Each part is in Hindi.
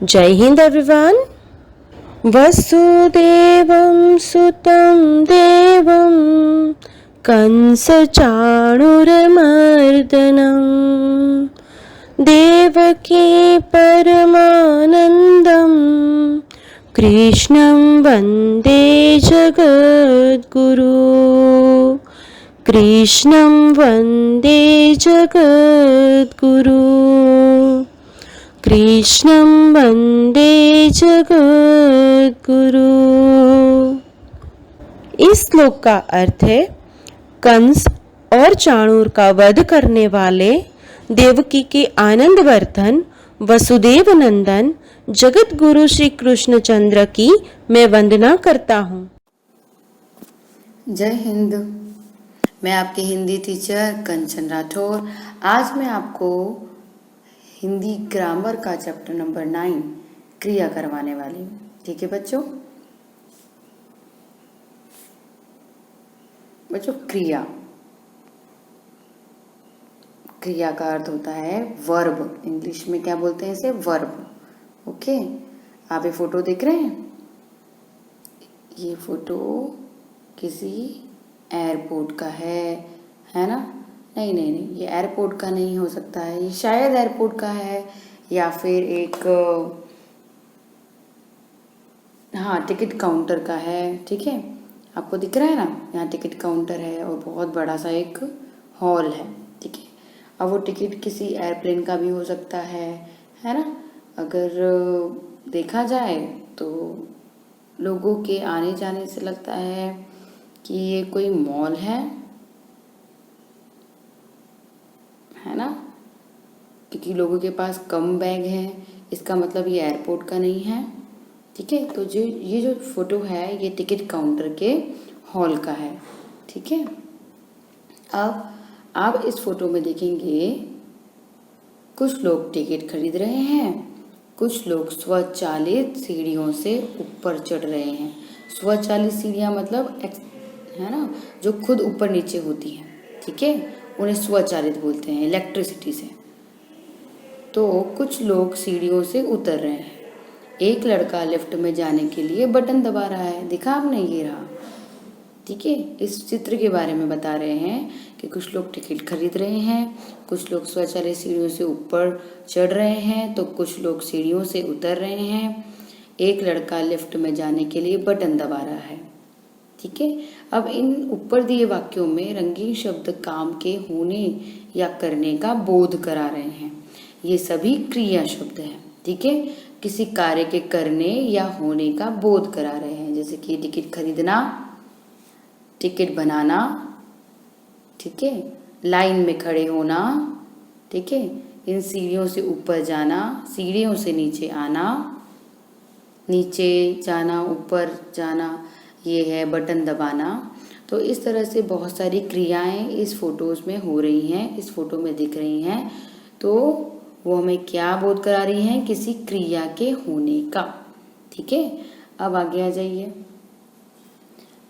जय हिंद एवरीवन। वसुदेवं सुतं देवं कंसचाणूरमर्दनं देवकी परमानन्दं कृष्णं वन्दे जगद्गुरु। कृष्णं वन्दे जगद्गुरु। कृष्णं वन्दे जगद्गुरु। इस श्लोक का अर्थ है कंस और चाणूर का वध करने वाले देवकी के आनंदवर्धन वसुदेव नंदन जगत गुरु श्री कृष्णचंद्र की मैं वंदना करता हूँ। जय हिंद। मैं आपकी हिंदी टीचर कंचन राठौर। आज मैं आपको हिंदी ग्रामर का चैप्टर नंबर 9 क्रिया करवाने वाली हूँ। ठीक है बच्चों। क्रिया का अर्थ होता है वर्ब। इंग्लिश में क्या बोलते हैं इसे? वर्ब। ओके, आप ये फोटो देख रहे हैं? ये फोटो किसी एयरपोर्ट का है ना? नहीं, ये एयरपोर्ट का नहीं हो सकता है। ये शायद एयरपोर्ट का है या फिर एक टिकट काउंटर का है। ठीक है, आपको दिख रहा है ना? यहाँ टिकट काउंटर है और बहुत बड़ा सा एक हॉल है। ठीक है, अब वो टिकट किसी एयरप्लेन का भी हो सकता है ना? अगर देखा जाए तो लोगों के आने जाने से लगता है कि ये कोई मॉल है ना? क्योंकि लोगों के पास कम बैग है, इसका मतलब ये एयरपोर्ट का नहीं है। ठीक है, तो ये जो फोटो है ये टिकट काउंटर के हॉल का है। ठीक है, अब आप इस फोटो में देखेंगे कुछ लोग टिकट खरीद रहे हैं, कुछ लोग स्वचालित सीढ़ियों से ऊपर चढ़ रहे हैं। स्वचालित सीढ़ियाँ मतलब है ना, जो खुद ऊपर नीचे होती हैं। ठीक है, उन्हें स्वचालित बोलते हैं, इलेक्ट्रिसिटी से। तो कुछ लोग सीढ़ियों से उतर रहे हैं। एक लड़का लिफ्ट में जाने के लिए बटन दबा रहा है। दिखा आपने? ये रहा। ठीक है, इस चित्र के बारे में बता रहे हैं कि कुछ लोग टिकट खरीद रहे हैं, कुछ लोग स्वचालित सीढ़ियों से ऊपर चढ़ रहे हैं, तो कुछ लोग सीढ़ियों से उतर रहे हैं। एक लड़का लिफ्ट में जाने के लिए बटन दबा रहा है। ठीक है, अब इन ऊपर दिए वाक्यों में रंगीन शब्द काम के होने या करने का बोध करा रहे हैं। ये सभी क्रिया शब्द हैं। ठीक है, किसी कार्य के करने या होने का बोध करा रहे हैं, जैसे कि टिकट खरीदना, टिकट बनाना। ठीक है, लाइन में खड़े होना। ठीक है, इन सीढ़ियों से ऊपर जाना, सीढ़ियों से नीचे आना, नीचे जाना, ऊपर जाना, ये है बटन दबाना। तो इस तरह से बहुत सारी क्रियाएं इस फोटोज़ में हो रही हैं, इस फोटो में दिख रही हैं। तो वो हमें क्या बोध करा रही हैं? किसी क्रिया के होने का। ठीक है, अब आगे आ जाइए।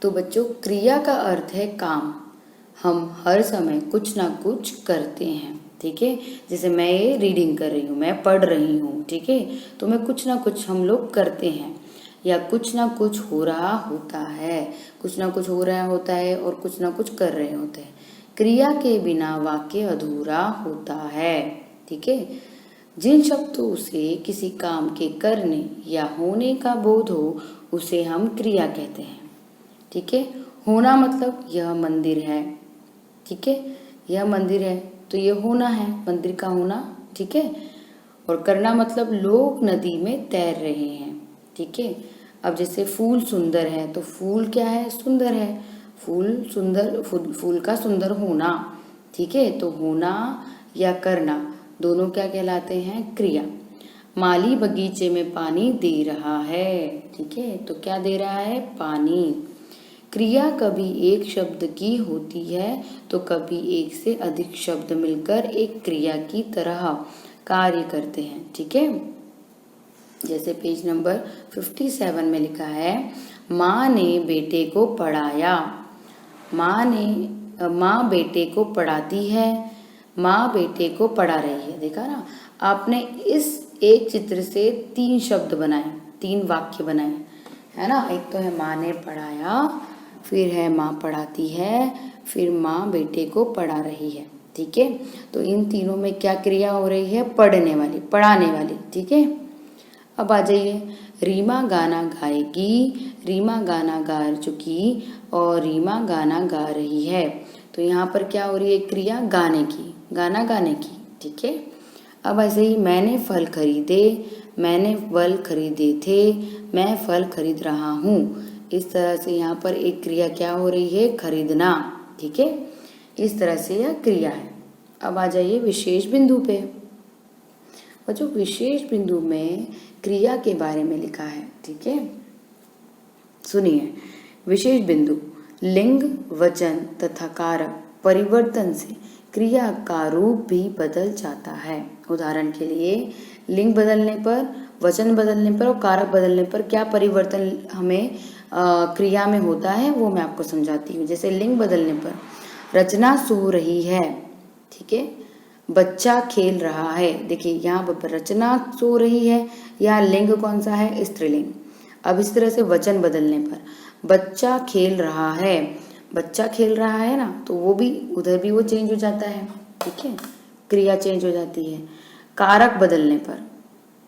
तो बच्चों, क्रिया का अर्थ है काम। हम हर समय कुछ ना कुछ करते हैं। ठीक है, जैसे मैं ये रीडिंग कर रही हूँ, मैं पढ़ रही हूँ। ठीक है, तो मैं कुछ ना कुछ हम लोग करते हैं या कुछ ना कुछ हो रहा होता है। कुछ ना कुछ हो रहा होता है और कुछ ना कुछ कर रहे होते हैं। क्रिया के बिना वाक्य अधूरा होता है। ठीक है, जिन शब्दों से किसी काम के करने या होने का बोध हो उसे हम क्रिया कहते हैं। ठीक है, होना मतलब यह मंदिर है। ठीक है, यह मंदिर है तो ये होना है, मंदिर का होना। ठीक है, और करना मतलब लोग नदी में तैर रहे हैं। ठीक है, अब जैसे फूल सुंदर है तो फूल क्या है? सुंदर है। फूल सुंदर, फूल का सुंदर होना। ठीक है, तो होना या करना दोनों क्या कहलाते हैं? क्रिया। माली बगीचे में पानी दे रहा है। ठीक है, तो क्या दे रहा है? पानी। क्रिया कभी एक शब्द की होती है तो कभी एक से अधिक शब्द मिलकर एक क्रिया की तरह कार्य करते हैं। ठीक है, जैसे पेज नंबर 57 में लिखा है, माँ ने बेटे को पढ़ाया। माँ बेटे को पढ़ाती है, माँ बेटे को पढ़ा रही है। देखा ना आपने? इस एक चित्र से 3 शब्द बनाए, 3 वाक्य बनाए, है ना। एक तो है माँ ने पढ़ाया, फिर है माँ पढ़ाती है, फिर माँ बेटे को पढ़ा रही है, ठीक है। तो इन तीनों में क्या क्रिया हो रही है? पढ़ने वाली, पढ़ाने वाली, ठीक है। अब आ जाइए, रीमा गाना गाएगी, रीमा गाना गा चुकी और रीमा गाना गा रही है। तो यहाँ पर क्या हो रही है? क्रिया गाने की, गाना गाने की, ठीक है। अब ऐसे ही मैंने फल खरीदे, मैंने फल खरीदे थे, मैं फल खरीद रहा हूँ। इस तरह से यहाँ पर एक क्रिया क्या हो रही है? खरीदना, ठीक है। इस तरह से यह क्रिया है। अब आ जाइए विशेष बिंदु पे। बच्चों विशेष बिंदु में क्रिया के बारे में लिखा है, ठीक है। सुनिए, विशेष बिंदु, लिंग, वचन तथा कारक परिवर्तन से क्रिया का रूप भी बदल जाता है। उदाहरण के लिए लिंग बदलने पर, वचन बदलने पर और कारक बदलने पर क्या परिवर्तन हमें क्रिया में होता है वो मैं आपको समझाती हूँ। जैसे लिंग बदलने पर रचना सो रही है, ठीक है, बच्चा खेल रहा है। देखिए यहाँ पर रचना सो रही है, यहाँ लिंग कौन सा है? स्त्रीलिंग। अब इस तरह से वचन बदलने पर बच्चा खेल रहा है, बच्चा खेल रहा है ना, तो वो भी उधर भी वो चेंज हो जाता है, ठीक है, क्रिया चेंज हो जाती है। कारक बदलने पर,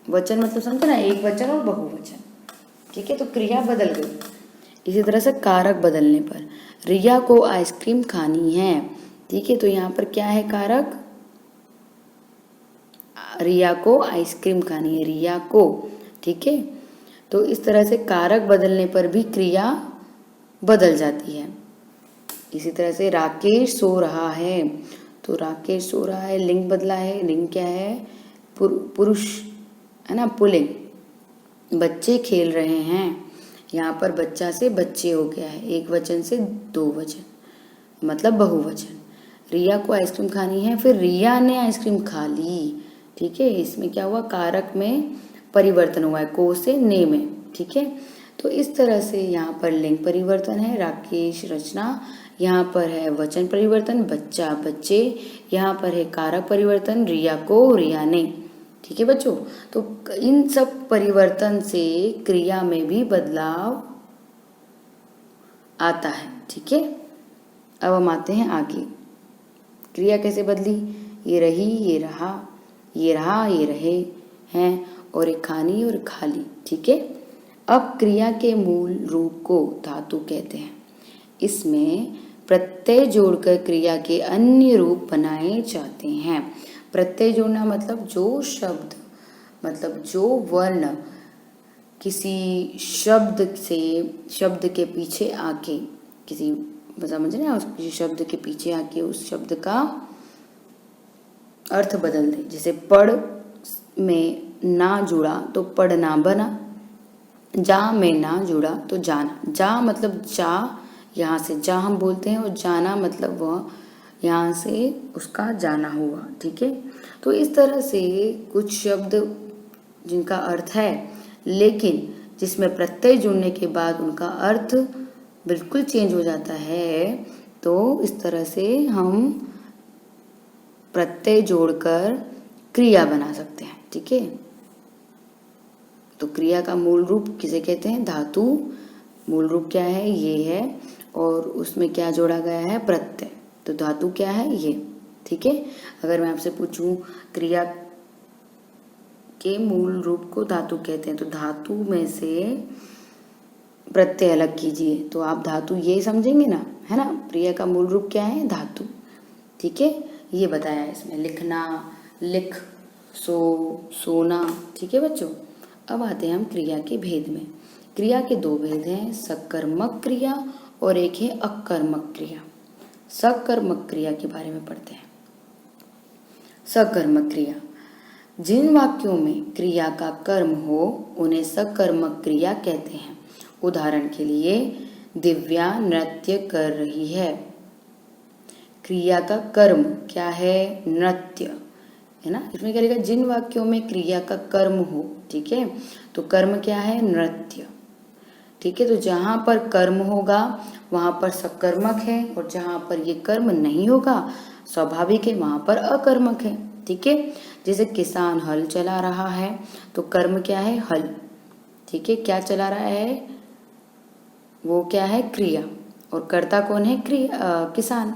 वचन मतलब समझे ना, एक वचन और बहुवचन, ठीक है, तो क्रिया बदल गई। इसी तरह से कारक बदलने पर रिया को आइसक्रीम खानी है, ठीक है, तो यहाँ पर क्या है कारक? रिया को आइसक्रीम खानी है, रिया को, ठीक है। तो इस तरह से कारक बदलने पर भी क्रिया बदल जाती है। इसी तरह से राकेश सो रहा है, तो राकेश सो रहा है, लिंग बदला है, लिंग क्या है? पुरुष, है ना, पुल्लिंग। बच्चे खेल रहे हैं, यहाँ पर बच्चा से बच्चे हो गया है, एक वचन से 2 वचन मतलब बहुवचन। रिया को आइसक्रीम खानी है, फिर रिया ने आइसक्रीम खा ली, ठीक है। इसमें क्या हुआ? कारक में परिवर्तन हुआ है, को से ने में, ठीक है। तो इस तरह से यहाँ पर लिंग परिवर्तन है, राकेश रचना, यहाँ पर है वचन परिवर्तन, बच्चा बच्चे, यहाँ पर है कारक परिवर्तन, रिया को रिया ने, ठीक है बच्चों। तो इन सब परिवर्तन से क्रिया में भी बदलाव आता है, ठीक है। अब हम आते हैं आगे, क्रिया कैसे बदली? ये रही, ये रहा, ये रहा, ये रहे हैं, और एक खानी और खाली, ठीक है। अब क्रिया के मूल रूप को धातु कहते हैं। इसमें प्रत्यय जोड़कर क्रिया के अन्य रूप बनाए जाते हैं। प्रत्यय जोड़ना मतलब जो शब्द, मतलब जो वर्ण किसी शब्द से, शब्द के पीछे आके, किसी समझे ना, उस किसी शब्द के पीछे आके उस शब्द का अर्थ बदल दे। जैसे पढ़ में ना जुड़ा तो पढ़ना बना, जा में ना जुड़ा तो जाना। जा मतलब जा, यहाँ से जा हम बोलते हैं, और जाना मतलब वह यहाँ से उसका जाना हुआ, ठीक है। तो इस तरह से कुछ शब्द जिनका अर्थ है, लेकिन जिसमें प्रत्यय जुड़ने के बाद उनका अर्थ बिल्कुल चेंज हो जाता है, तो इस तरह से हम प्रत्यय जोड़कर क्रिया बना सकते हैं, ठीक है। तो क्रिया का मूल रूप किसे कहते हैं? धातु। मूल रूप क्या है? ये है, और उसमें क्या जोड़ा गया है? प्रत्यय। तो धातु क्या है? ये, ठीक है। अगर मैं आपसे पूछूं क्रिया के मूल रूप को धातु कहते हैं, तो धातु में से प्रत्यय अलग कीजिए, तो आप धातु ये समझेंगे ना, है ना। क्रिया का मूल रूप क्या है? धातु, ठीक है। ये बताया है इसमें, लिखना, लिख, सो, सोना, ठीक है बच्चों। अब आते हैं हम क्रिया के भेद में। क्रिया के 2 भेद हैं, सकर्मक क्रिया और एक है अकर्मक क्रिया। सकर्मक क्रिया के बारे में पढ़ते हैं। सकर्मक क्रिया, जिन वाक्यों में क्रिया का कर्म हो उन्हें सकर्मक क्रिया कहते हैं। उदाहरण के लिए, दिव्या नृत्य कर रही है। क्रिया का कर्म क्या है? नृत्य, है ना। इसमें क्या लिखा? जिन वाक्यों में क्रिया का कर्म हो, ठीक है। तो कर्म क्या है? नृत्य, ठीक है। तो जहां पर कर्म होगा वहां पर सकर्मक है, और जहां पर ये कर्म नहीं होगा, स्वाभाविक है, वहां पर अकर्मक है, ठीक है। जैसे किसान हल चला रहा है, तो कर्म क्या है? हल, ठीक है। क्या चला रहा है? वो क्या है? क्रिया, और कर्ता कौन है? किसान।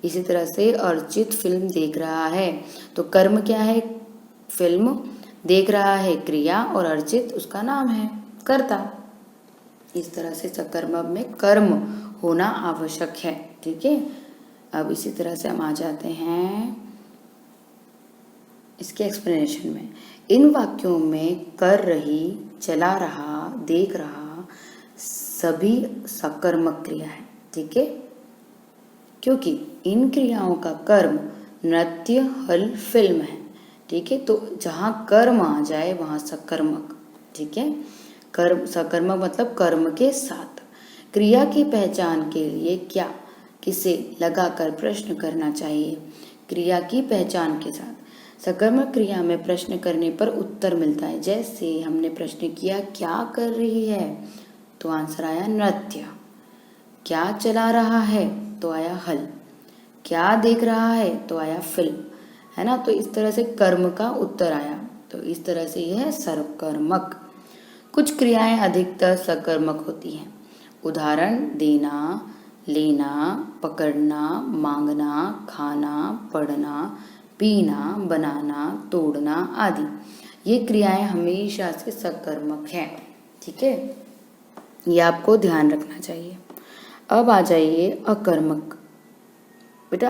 इसी तरह से अर्चित फिल्म देख रहा है, तो कर्म क्या है? फिल्म, देख रहा है क्रिया, और अर्चित उसका नाम है, कर्ता। इस तरह से सकर्मक में कर्म होना आवश्यक है, ठीक है। अब इसी तरह से हम आ जाते हैं इसके एक्सप्लेनेशन में। इन वाक्यों में कर रही, चला रहा, देख रहा सभी सकर्मक क्रिया है, ठीक है। क्योंकि इन क्रियाओं का कर्म नृत्य, हल, फिल्म है, ठीक है। तो जहाँ कर्म आ जाए वहाँ सकर्मक, ठीक है। कर्म, सकर्मक मतलब कर्म के साथ। क्रिया की पहचान के लिए क्या, किसे लगाकर प्रश्न करना चाहिए? क्रिया की पहचान के साथ। सकर्मक क्रिया में प्रश्न करने पर उत्तर मिलता है। जैसे हमने प्रश्न किया क्या कर रही है, तो आंसर आया नृत्य। क्या चला रहा है, तो आया हल। क्या देख रहा है, तो आया फिल्म, है ना। तो इस तरह से कर्म का उत्तर आया। तो इस तरह से यह है सकर्मक। कुछ क्रियाएं अधिकतर सकर्मक होती हैं। उदाहरण देना, लेना, पकड़ना, मांगना, खाना, पढ़ना, पीना, बनाना, तोड़ना आदि। ये क्रियाएं हमेशा से सकर्मक हैं, ठीक है। ये आपको ध्यान रखना चाहिए। अब आ जाइए अकर्मक। बेटा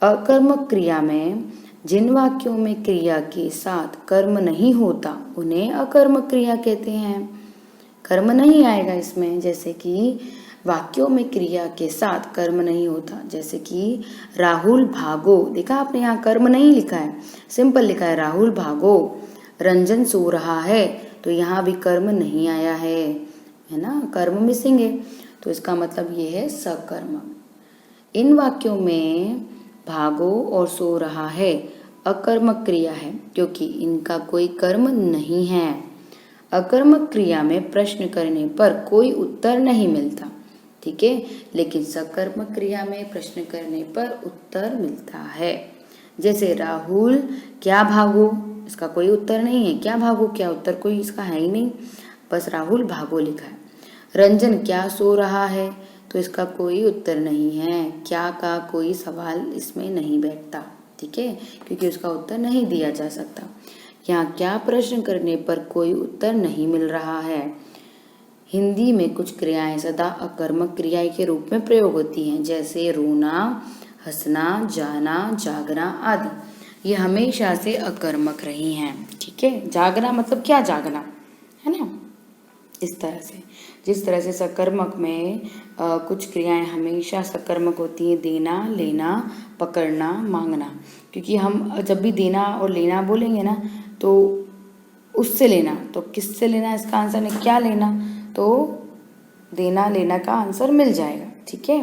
अकर्मक क्रिया में जिन वाक्यों में क्रिया के साथ कर्म नहीं होता उन्हें अकर्मक क्रिया कहते हैं। कर्म नहीं आएगा इसमें, जैसे कि वाक्यों में क्रिया के साथ कर्म नहीं होता, जैसे कि राहुल भागो। देखा आपने, यहाँ कर्म नहीं लिखा है, सिंपल लिखा है राहुल भागो। रंजन सो रहा है, तो यहाँ भी कर्म नहीं आया है ना, कर्म मिसिंग है। तो इसका मतलब ये है सकर्मक। इन वाक्यों में भागो और सो रहा है अकर्मक क्रिया है, क्योंकि इनका कोई कर्म नहीं है। अकर्मक क्रिया में प्रश्न करने पर कोई उत्तर नहीं मिलता, ठीक है। लेकिन सकर्मक क्रिया में प्रश्न करने पर उत्तर मिलता है। जैसे राहुल क्या भागो, इसका कोई उत्तर नहीं है। क्या भागो, क्या उत्तर कोई इसका है ही नहीं, बस राहुल भागो लिखा है। रंजन क्या सो रहा है, तो इसका कोई उत्तर नहीं है। क्या का कोई सवाल इसमें नहीं बैठता, ठीक है, क्योंकि उसका उत्तर नहीं दिया जा सकता। यहाँ क्या प्रश्न करने पर कोई उत्तर नहीं मिल रहा है। हिंदी में कुछ क्रियाएं सदा अकर्मक क्रिया के रूप में प्रयोग होती हैं, जैसे रोना, हंसना, जाना, जागना आदि। ये हमेशा से अकर्मक रही हैं, ठीक है। जागना मतलब क्या, जागना, है ना। इस तरह से, जिस तरह से सकर्मक में कुछ क्रियाएं हमेशा सकर्मक होती हैं, देना, लेना, पकड़ना, मांगना। क्योंकि हम जब भी देना और लेना बोलेंगे ना, तो उससे लेना, तो किससे लेना, इसका आंसर है क्या लेना, तो देना लेना का आंसर मिल जाएगा, ठीक है।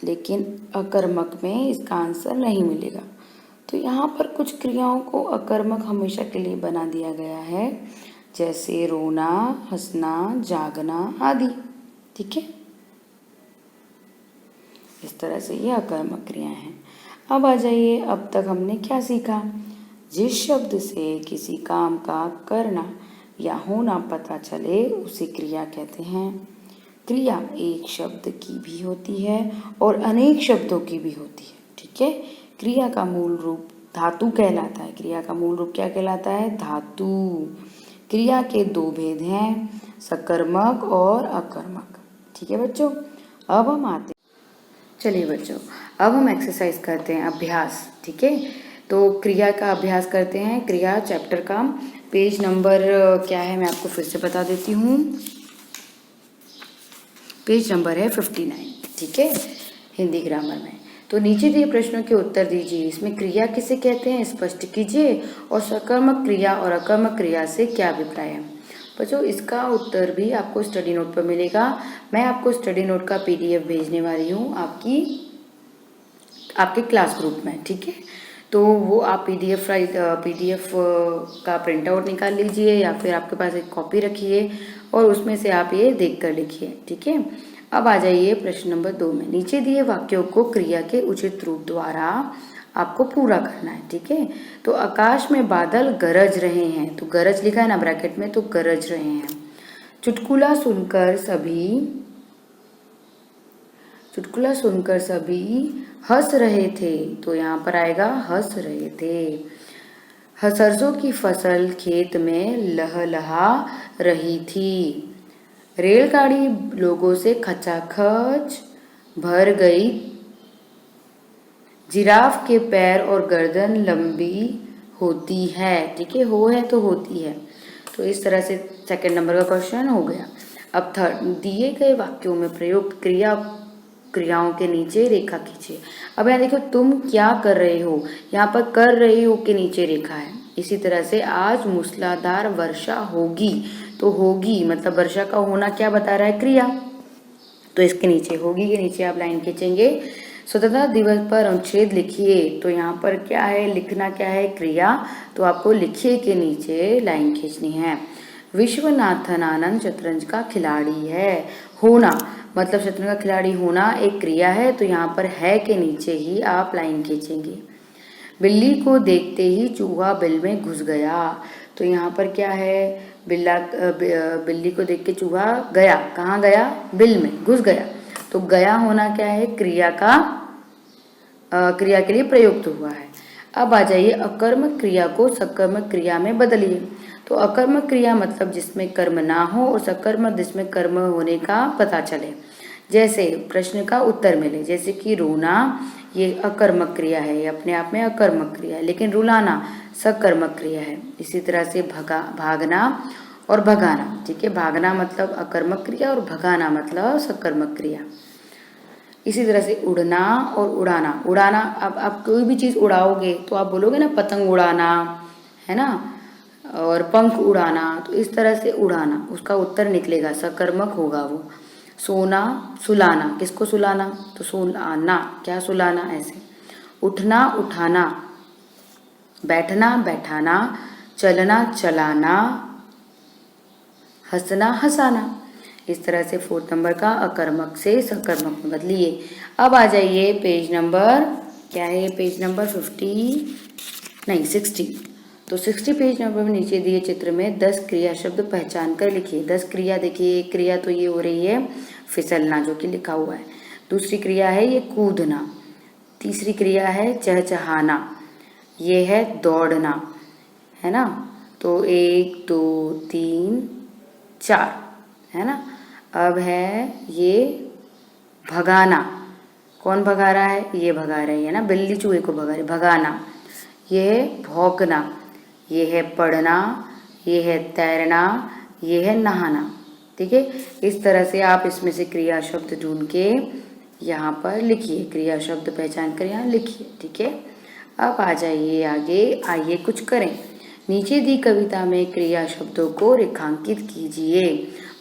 लेकिन अकर्मक में इसका आंसर नहीं मिलेगा। तो यहाँ पर कुछ क्रियाओं को अकर्मक हमेशा के लिए बना दिया गया है, जैसे रोना, हंसना, जागना आदि, ठीक है। इस तरह से ये अकर्मक क्रियाएं हैं। अब आ जाइए, अब तक हमने क्या सीखा। जिस शब्द से किसी काम का करना या होना पता चले उसे क्रिया कहते हैं। क्रिया एक शब्द की भी होती है और अनेक शब्दों की भी होती है, ठीक है। क्रिया का मूल रूप धातु कहलाता है। क्रिया का मूल रूप क्या कहलाता है, धातु। क्रिया के दो भेद हैं, सकर्मक और अकर्मक, ठीक है बच्चों। अब हम आते, चलिए बच्चों, अब हम एक्सरसाइज करते हैं, अभ्यास, ठीक है। तो क्रिया का अभ्यास करते हैं, क्रिया चैप्टर का। पेज नंबर क्या है मैं आपको फिर से बता देती हूँ। पेज नंबर है 59, ठीक है, हिंदी ग्रामर में। तो नीचे दिए प्रश्नों के उत्तर दीजिए। इसमें क्रिया किसे कहते हैं स्पष्ट कीजिए, और सकर्मक क्रिया और अकर्मक क्रिया से क्या अभिप्राय है। बच्चों इसका उत्तर भी आपको स्टडी नोट पर मिलेगा। मैं आपको स्टडी नोट का PDF भेजने वाली हूँ आपके क्लास ग्रुप में, ठीक है। तो वो आप PDF का प्रिंट आउट निकाल लीजिए, या फिर आपके पास एक कॉपी रखिए और उसमें से आप ये देख कर लिखिए, ठीक है। अब आ जाइए प्रश्न नंबर 2 में। नीचे दिए वाक्यों को क्रिया के उचित रूप द्वारा आपको पूरा करना है, ठीक है। तो आकाश में बादल गरज रहे हैं, तो गरज लिखा है ना ब्रैकेट में, तो गरज रहे हैं। चुटकुला सुनकर सभी हंस रहे थे, तो यहाँ पर आएगा हंस रहे थे। सरसों की फसल खेत में लहलहा रही थी। रेलगाड़ी लोगों से खचाखच भर गई। जिराफ के पैर और गर्दन लंबी होती है, ठीक है, हो है तो होती है। तो इस तरह से सेकंड नंबर का क्वेश्चन हो गया। अब थर्ड, दिए गए वाक्यों में प्रयुक्त क्रियाओं के नीचे रेखा खींचिए। अब यहाँ देखो, तुम क्या कर रहे हो, यहाँ पर कर रहे हो के नीचे रेखा है। इसी तरह से आज मूसलाधार वर्षा होगी, तो होगी मतलब वर्षा का होना क्या बता रहा है, क्रिया। तो इसके नीचे होगी के नीचे आप लाइन खींचेंगे। स्वतंत्रता दिवस पर अनुच्छेद लिखिए, तो यहाँ पर क्या है, लिखना क्या है, क्रिया। तो आपको लिखिए के नीचे लाइन खींचनी है। विश्वनाथन आनंद शतरंज का खिलाड़ी है। होना मतलब शतरंज का खिलाड़ी होना एक क्रिया है, तो यहाँ पर है के नीचे ही आप लाइन खींचेंगे। बिल्ली को देखते ही चूहा बिल में घुस गया, तो यहाँ पर क्या है, बिल्ली को देख के चूहा गया, कहाँ गया, बिल में घुस गया। तो गया होना क्या है, क्रिया के लिए प्रयुक्त हुआ है। अब आ जाइए, अकर्मक क्रिया को सकर्मक क्रिया में बदलिए। तो अकर्मक क्रिया मतलब जिसमें कर्म ना हो, और सकर्मक जिसमें कर्म होने का पता चले। जैसे प्रश्न का उत्तर मिले, जैसे कि रोना ये अकर्मक क्रिया है, ये अपने आप में अकर्मक क्रिया है, लेकिन रुलाना सकर्मक क्रिया है। इसी तरह से भागना और भगाना, ठीक है, भागना मतलब अकर्मक क्रिया और भगाना मतलब सकर्मक क्रिया। इसी तरह से उड़ना और उड़ाना, अब आप कोई भी चीज़ उड़ाओगे तो आप बोलोगे ना पतंग उड़ाना, है ना, और पंख उड़ाना, तो इस तरह से उड़ाना उसका उत्तर निकलेगा, सकर्मक होगा वो। सोना सुलाना, किसको सुलाना, तो सुलाना, क्या सुलाना, ऐसे। उठना उठाना, बैठना बैठाना, चलना चलाना, हंसना हंसाना। इस तरह से फोर्थ नंबर का अकर्मक से सकर्मक में बदलिए। अब आ जाइए पेज नंबर, क्या है पेज नंबर 60। तो 60 पेज नंबर में नीचे दिए चित्र में 10 क्रिया शब्द पहचान कर लिखिए। 10 क्रिया देखिए, एक क्रिया तो ये हो रही है फिसलना, जो कि लिखा हुआ है। दूसरी क्रिया है ये कूदना। तीसरी क्रिया है चहचहाना, ये है दौड़ना, है ना। तो 1 2 3 4, है ना। अब है ये भगाना, कौन भगा रहा है, ये भगा रही है ना, बिल्ली चूहे को भगा रही, भगाना। ये है भौंकना, ये है पढ़ना, ये है तैरना, ये है नहाना, ठीक है। इस तरह से आप इसमें से क्रिया शब्द ढूंढ के यहाँ पर लिखिए, क्रिया शब्द पहचान कर यहाँ लिखिए, ठीक है। अब आ जाइए आगे, आइए कुछ करें। नीचे दी कविता में क्रिया शब्दों को रेखांकित कीजिए।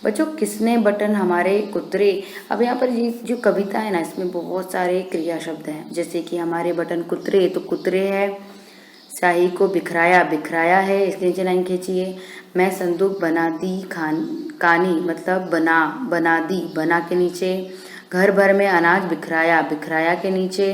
बच्चों, किसने बटन हमारे कुतरे, अब यहाँ पर ये जो कविता है ना, इसमें बहुत सारे क्रिया शब्द हैं। जैसे कि हमारे बटन कुतरे, तो कुतरे है। स्याही को बिखराया, बिखराया है, इसके नीचे लाइन खींचिए। मैं संदूक बना दी कानी, मतलब बना दी, बना के नीचे। घर भर में अनाज बिखराया, बिखराया के नीचे।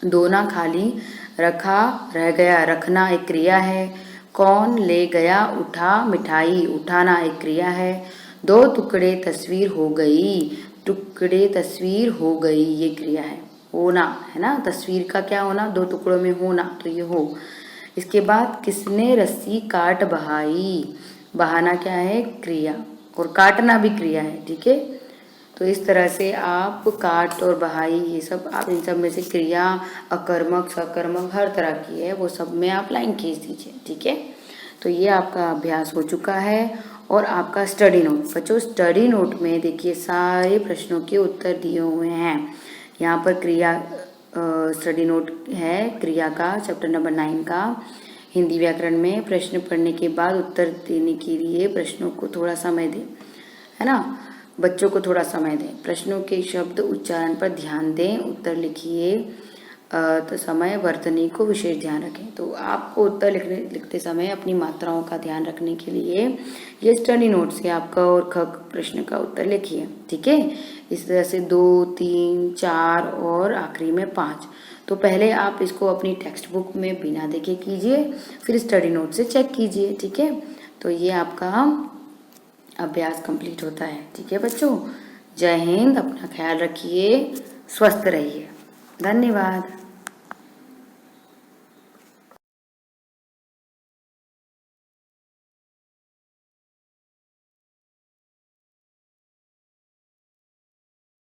दोना खाली रखा, रह गया, रखना एक क्रिया है। कौन ले गया उठा मिठाई, उठाना एक क्रिया है। 2 टुकड़े तस्वीर हो गई, टुकड़े तस्वीर हो गई, ये क्रिया है। होना, है ना, तस्वीर का क्या होना, 2 टुकड़ों में होना, तो ये हो। इसके बाद किसने रस्सी काट बहाई, बहाना क्या है, क्रिया, और काटना भी क्रिया है, ठीक है। तो इस तरह से आप काट और बहाई, ये सब आप इन सब में से क्रिया अकर्मक सकर्मक हर तरह की है, वो सब में आप लाइन खींच दीजिए, ठीक है। तो ये आपका अभ्यास हो चुका है। और आपका स्टडी नोट, बच्चों स्टडी नोट में देखिए सारे प्रश्नों के उत्तर दिए हुए हैं। यहाँ पर क्रिया स्टडी नोट है क्रिया का, चैप्टर नंबर 9 का, हिंदी व्याकरण में। प्रश्न पढ़ने के बाद उत्तर देने के लिए प्रश्नों को थोड़ा समय दें, है ना, बच्चों को थोड़ा समय दें। प्रश्नों के शब्द उच्चारण पर ध्यान दें, उत्तर लिखिए। तो समय वर्तनी को विशेष ध्यान रखें। तो आपको उत्तर लिखते समय अपनी मात्राओं का ध्यान रखने के लिए ये स्टडी नोट से आपका और ख प्रश्न का उत्तर लिखिए, ठीक है। इस तरह से 2, 3, 4 और आखिरी में 5। तो पहले आप इसको अपनी टेक्स्ट बुक में बिना देखे कीजिए, फिर स्टडी नोट से चेक कीजिए, ठीक है। तो ये आपका अभ्यास कंप्लीट होता है, ठीक है बच्चों। जय हिंद, अपना ख्याल रखिए, स्वस्थ रहिए, धन्यवाद।